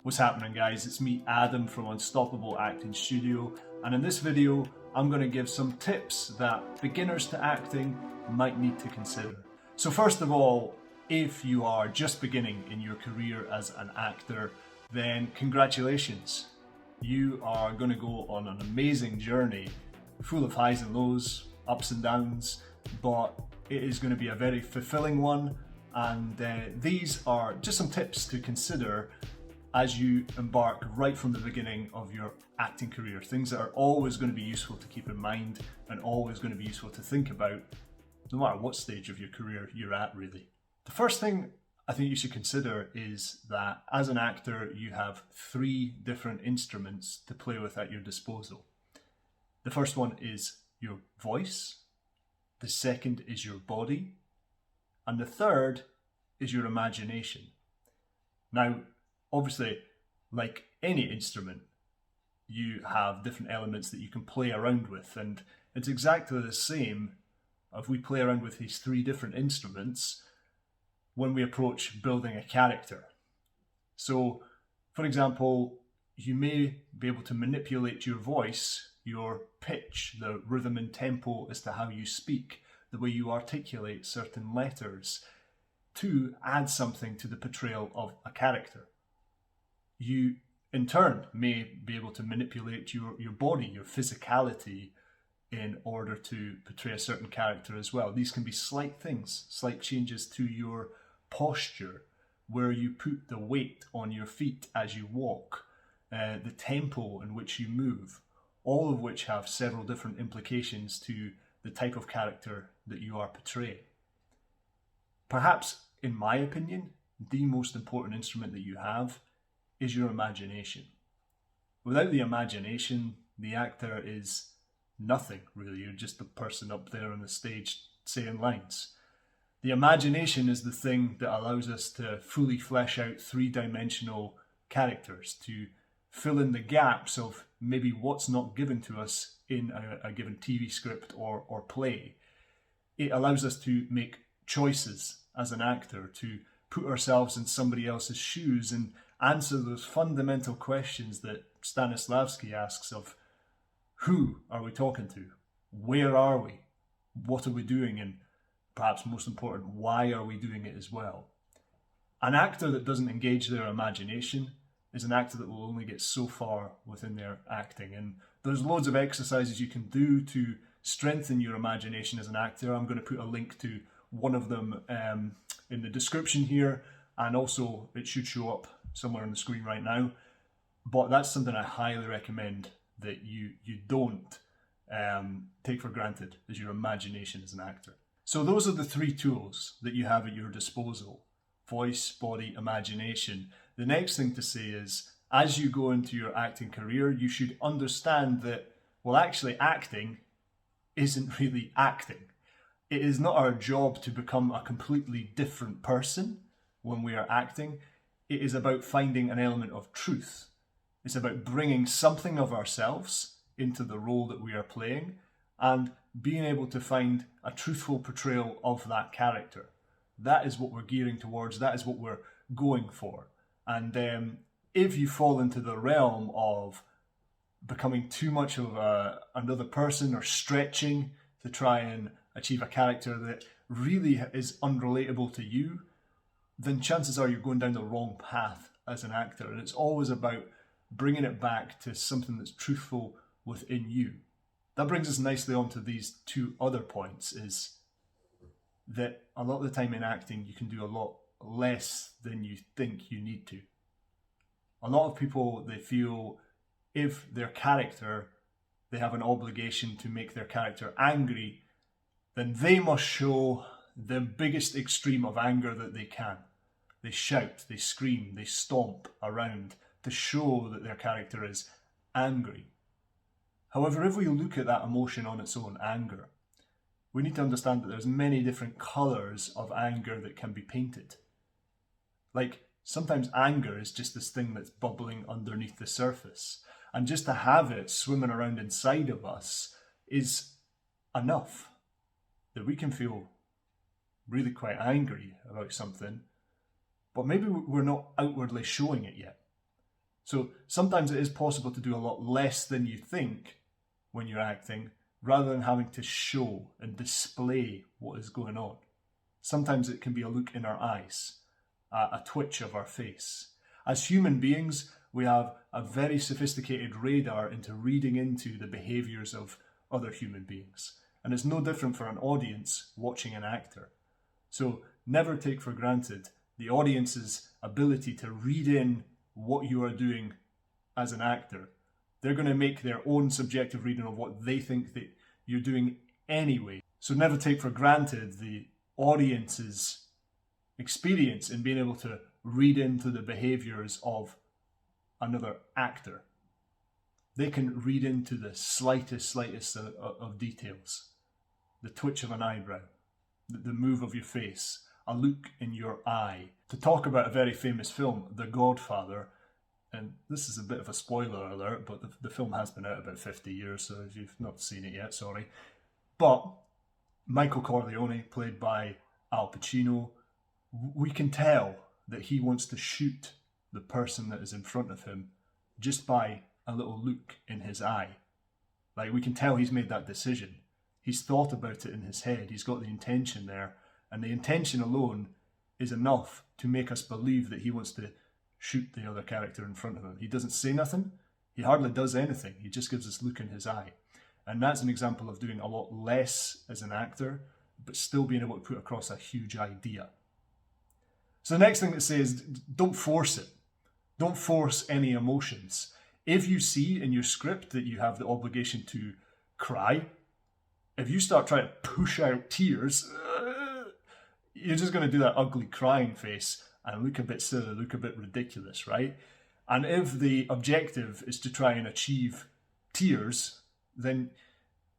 What's happening, guys? It's me, Adam from Unstoppable Acting Studio, and in this video I'm going to give some tips that beginners to acting might need to consider. So first of all, if you are just beginning in your career as an actor, then congratulations. You are going to go on an amazing journey, full of highs and lows, ups and downs, but it is going to be a very fulfilling one, and these are just some tips to consider as you embark right from the beginning of your acting career. Things that are always going to be useful to keep in mind and always going to be useful to think about, no matter what stage of your career you're at, really. The first thing I think you should consider is that as an actor, you have 3 different instruments to play with at your disposal. The first one is your voice, the second is your body, and the third is your imagination. Now, obviously, like any instrument, you have different elements that you can play around with, and it's exactly the same if we play around with these 3 different instruments when we approach building a character. So, for example, you may be able to manipulate your voice, your pitch, the rhythm and tempo as to how you speak, the way you articulate certain letters, to add something to the portrayal of a character. You, in turn, may be able to manipulate your body, your physicality, in order to portray a certain character as well. These can be slight things, slight changes to your posture, where you put the weight on your feet as you walk, the tempo in which you move, all of which have several different implications to the type of character that you are portraying. Perhaps, in my opinion, the most important instrument that you have is your imagination. Without the imagination, the actor is nothing, really. You're just the person up there on the stage saying lines. The imagination is the thing that allows us to fully flesh out 3-dimensional characters, to fill in the gaps of maybe what's not given to us in a given TV script or play. It allows us to make choices as an actor, to put ourselves in somebody else's shoes and answer those fundamental questions that Stanislavski asks of: who are we talking to? Where are we? What are we doing? And perhaps most important, why are we doing it as well? An actor that doesn't engage their imagination is an actor that will only get so far within their acting. And there's loads of exercises you can do to strengthen your imagination as an actor. I'm going to put a link to one of them in the description here, and also it should show up somewhere on the screen right now. But that's something I highly recommend that you don't take for granted, is your imagination as an actor. So those are the 3 tools that you have at your disposal: voice, body, imagination. The next thing to say is, as you go into your acting career, you should understand that, well, actually acting isn't really acting. It is not our job to become a completely different person when we are acting. It is about finding an element of truth. It's about bringing something of ourselves into the role that we are playing and being able to find a truthful portrayal of that character. That is what we're gearing towards. That is what we're going for. And if you fall into the realm of becoming too much of another person, or stretching to try and achieve a character that really is unrelatable to you, then chances are you're going down the wrong path as an actor. And it's always about bringing it back to something that's truthful within you. That brings us nicely on to these 2 other points, is that a lot of the time in acting you can do a lot less than you think you need to. A lot of people, they feel if their character, they have an obligation to make their character angry, then they must show the biggest extreme of anger that they can. They shout, they scream, they stomp around to show that their character is angry. However, if we look at that emotion on its own, anger, we need to understand that there's many different colours of anger that can be painted. Like, sometimes anger is just this thing that's bubbling underneath the surface, and just to have it swimming around inside of us is enough. That we can feel really quite angry about something, but maybe we're not outwardly showing it yet. So sometimes it is possible to do a lot less than you think when you're acting, rather than having to show and display what is going on. Sometimes it can be a look in our eyes, a twitch of our face. As human beings, we have a very sophisticated radar into reading into the behaviours of other human beings. And it's no different for an audience watching an actor. So never take for granted the audience's ability to read in what you are doing as an actor. They're going to make their own subjective reading of what they think that you're doing anyway. So never take for granted the audience's experience in being able to read into the behaviours of another actor. They can read into the slightest of details. The twitch of an eyebrow, the move of your face, a look in your eye. To talk about a very famous film, The Godfather, and this is a bit of a spoiler alert, but the film has been out about 50 years, so if you've not seen it yet, sorry. But Michael Corleone, played by Al Pacino, we can tell that he wants to shoot the person that is in front of him just by a little look in his eye. Like, we can tell he's made that decision. He's thought about it in his head. He's got the intention there. And the intention alone is enough to make us believe that he wants to shoot the other character in front of him. He doesn't say nothing. He hardly does anything. He just gives this look in his eye. And that's an example of doing a lot less as an actor, but still being able to put across a huge idea. So the next thing to say is, don't force it. Don't force any emotions. If you see in your script that you have the obligation to cry, if you start trying to push out tears, you're just going to do that ugly crying face and look a bit silly, look a bit ridiculous, right? And if the objective is to try and achieve tears, then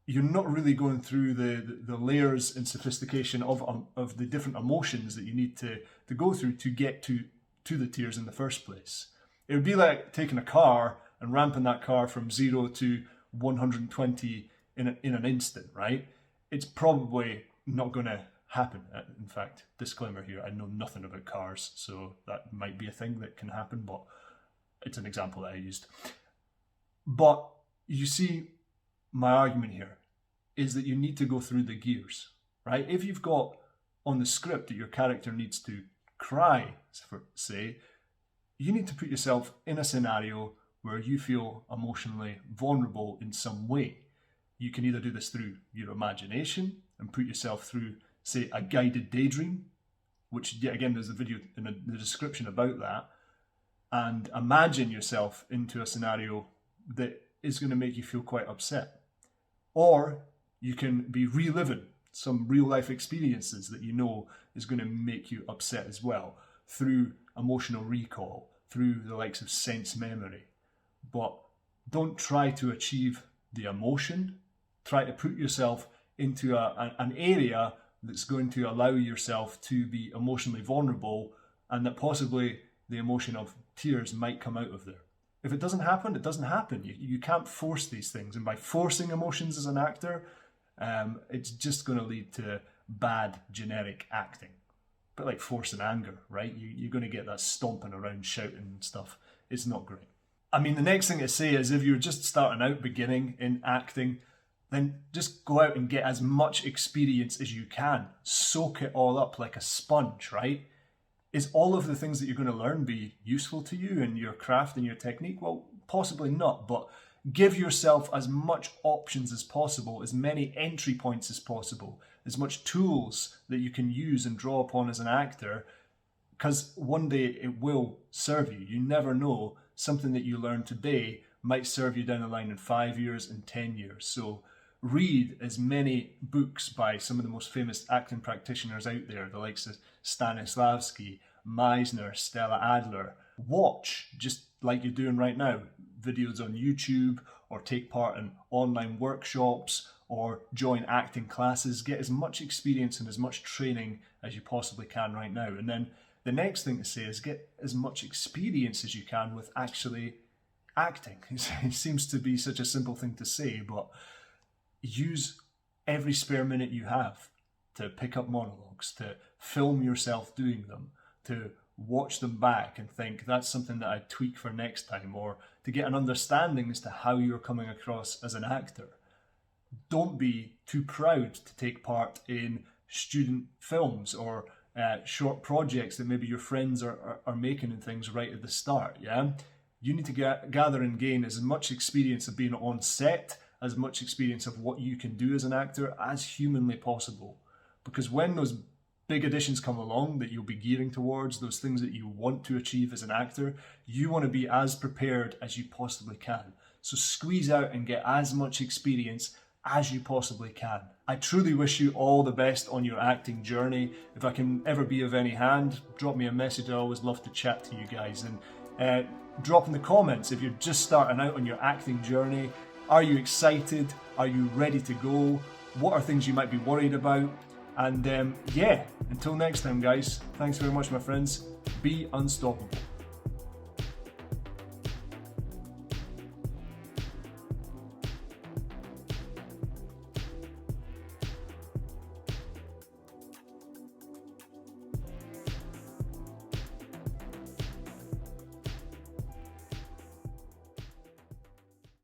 you're not really going through the layers and sophistication of the different emotions that you need to go through to get to the tears in the first place. It would be like taking a car and ramping that car from 0 to 120 in an instant, right? It's probably not going to happen. In fact, disclaimer here, I know nothing about cars, so that might be a thing that can happen, but it's an example that I used. But you see, my argument here is that you need to go through the gears, right? If you've got on the script that your character needs to cry, say, you need to put yourself in a scenario where you feel emotionally vulnerable in some way. You can either do this through your imagination and put yourself through, say, a guided daydream, which, yet again, there's a video in the description about that, and imagine yourself into a scenario that is going to make you feel quite upset. Or you can be reliving some real life experiences that you know is going to make you upset as well, through emotional recall, through the likes of sense memory. But don't try to achieve the emotion. Try to put yourself into an area that's going to allow yourself to be emotionally vulnerable, and that possibly the emotion of tears might come out of there. If it doesn't happen, it doesn't happen. You can't force these things. And by forcing emotions as an actor, it's just going to lead to bad, generic acting. But like forcing anger, right? You're going to get that stomping around, shouting and stuff. It's not great. I mean, the next thing to say is, if you're just starting out beginning in acting, then just go out and get as much experience as you can. Soak it all up like a sponge, right? Is all of the things that you're going to learn be useful to you in your craft and your technique? Well, possibly not, but give yourself as much options as possible, as many entry points as possible, as much tools that you can use and draw upon as an actor, because one day it will serve you. You never know. Something that you learn today might serve you down the line in 5 years and 10 years. So read as many books by some of the most famous acting practitioners out there, the likes of Stanislavski, Meisner, Stella Adler. Watch, just like you're doing right now, videos on YouTube, or take part in online workshops, or join acting classes. Get as much experience and as much training as you possibly can right now. And then the next thing to say is get as much experience as you can with actually acting. It seems to be such a simple thing to say, but use every spare minute you have to pick up monologues, to film yourself doing them, to watch them back and think that's something that I'd tweak for next time, or to get an understanding as to how you're coming across as an actor. Don't be too proud to take part in student films or short projects that maybe your friends are making and things right at the start. Yeah, you need to gather and gain as much experience of being on set, as much experience of what you can do as an actor as humanly possible. Because when those big auditions come along that you'll be gearing towards, those things that you want to achieve as an actor, you want to be as prepared as you possibly can. So squeeze out and get as much experience as you possibly can. I truly wish you all the best on your acting journey. If I can ever be of any hand, drop me a message. I always love to chat to you guys. And drop in the comments if you're just starting out on your acting journey. Are you excited? Are you ready to go? What are things you might be worried about? And yeah, until next time guys, thanks very much my friends. Be unstoppable.